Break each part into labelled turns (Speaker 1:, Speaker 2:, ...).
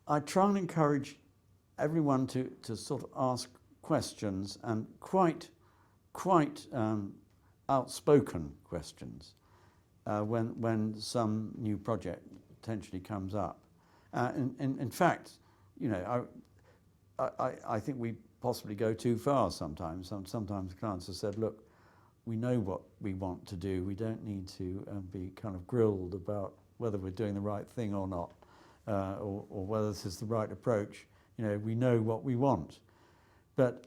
Speaker 1: I try and encourage everyone to sort of ask questions, and quite outspoken questions when some new project potentially comes up. In fact, you know, I think we possibly go too far sometimes. Sometimes clients have said, look, we know what we want to do. We don't need to be kind of grilled about whether we're doing the right thing or not, or whether this is the right approach. You know, we know what we want. But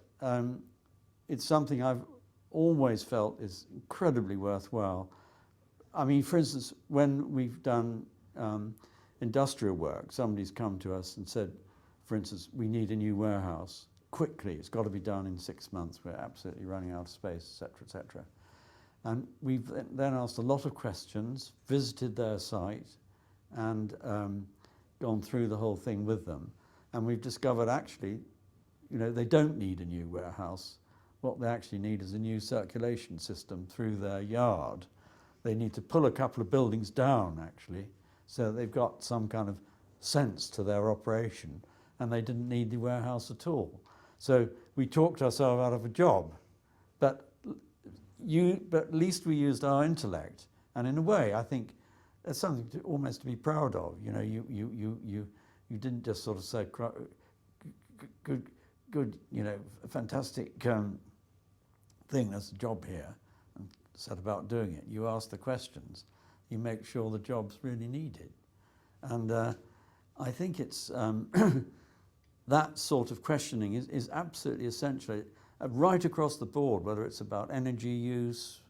Speaker 1: it's something I've always felt is incredibly worthwhile. I mean, for instance, when we've done industrial work, somebody's come to us and said, for instance, we need a new warehouse quickly. It's got to be done in 6 months. We're absolutely running out of space, etc., etc. And we've then asked a lot of questions, visited their site, and gone through the whole thing with them. And we've discovered actually, you know, they don't need a new warehouse. What they actually need is a new circulation system through their yard. They need to pull a couple of buildings down, actually, so they've got some kind of sense to their operation, and they didn't need the warehouse at all. So we talked ourselves out of a job, but at least we used our intellect. And in a way, I think that's something almost to be proud of. You know, you didn't just sort of say, good, you know, fantastic thing, there's a job here, and set about doing it. You ask the questions. You make sure the job's really needed. And I think it's that sort of questioning is absolutely essential right across the board, whether it's about energy use,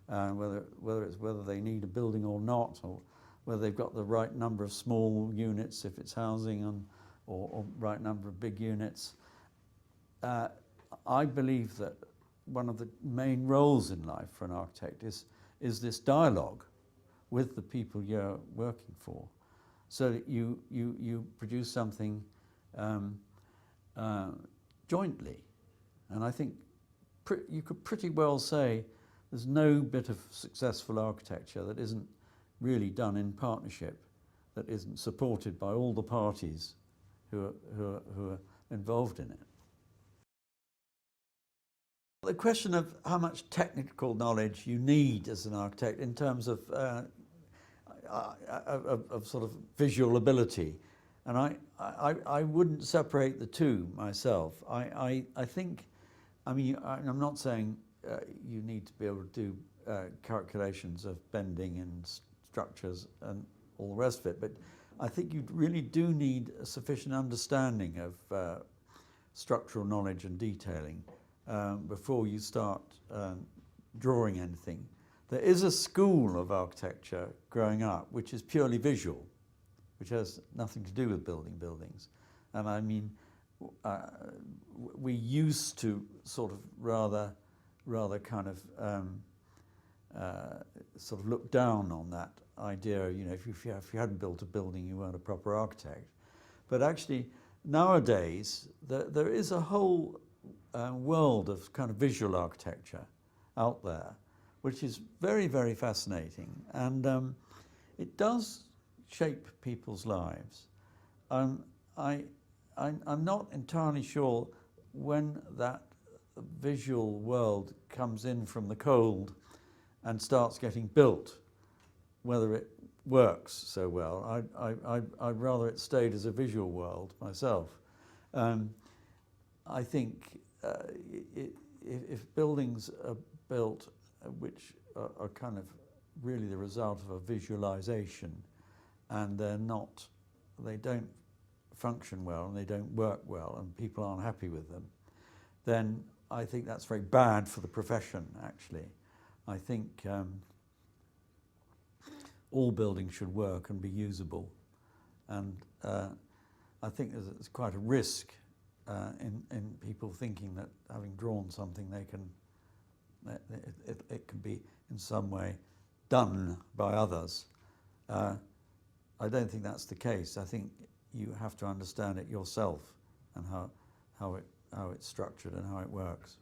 Speaker 1: whether they need a building or not, or whether they've got the right number of small units if it's housing, or right number of big units. I believe that one of the main roles in life for an architect is this dialogue with the people you're working for, so that you produce something jointly. And I think you could pretty well say there's no bit of successful architecture that isn't really done in partnership, that isn't supported by all the parties who are involved in it. The question of how much technical knowledge you need as an architect in terms of sort of visual ability, and I wouldn't separate the two myself. I think, I mean, I'm not saying you need to be able to do calculations of bending and structures and all the rest of it, but I think you really do need a sufficient understanding of structural knowledge and detailing before you start drawing anything. There is a school of architecture growing up which is purely visual, which has nothing to do with building buildings. And I mean, we used to sort of rather kind of sort of look down on that idea. You know, if you hadn't built a building, you weren't a proper architect. But actually, nowadays there is a whole world of kind of visual architecture out there, which is very, very fascinating, and it does shape people's lives. I'm not entirely sure when that visual world comes in from the cold and starts getting built, whether it works so well. I'd rather it stayed as a visual world myself. I think if buildings are built which are kind of really the result of a visualization, and they don't function well and they don't work well and people aren't happy with them, then I think that's very bad for the profession, actually. I think all buildings should work and be usable, and I think there's quite a risk in people thinking that having drawn something it can be in some way done by others. I don't think that's the case. I think you have to understand it yourself and how it's structured and how it works.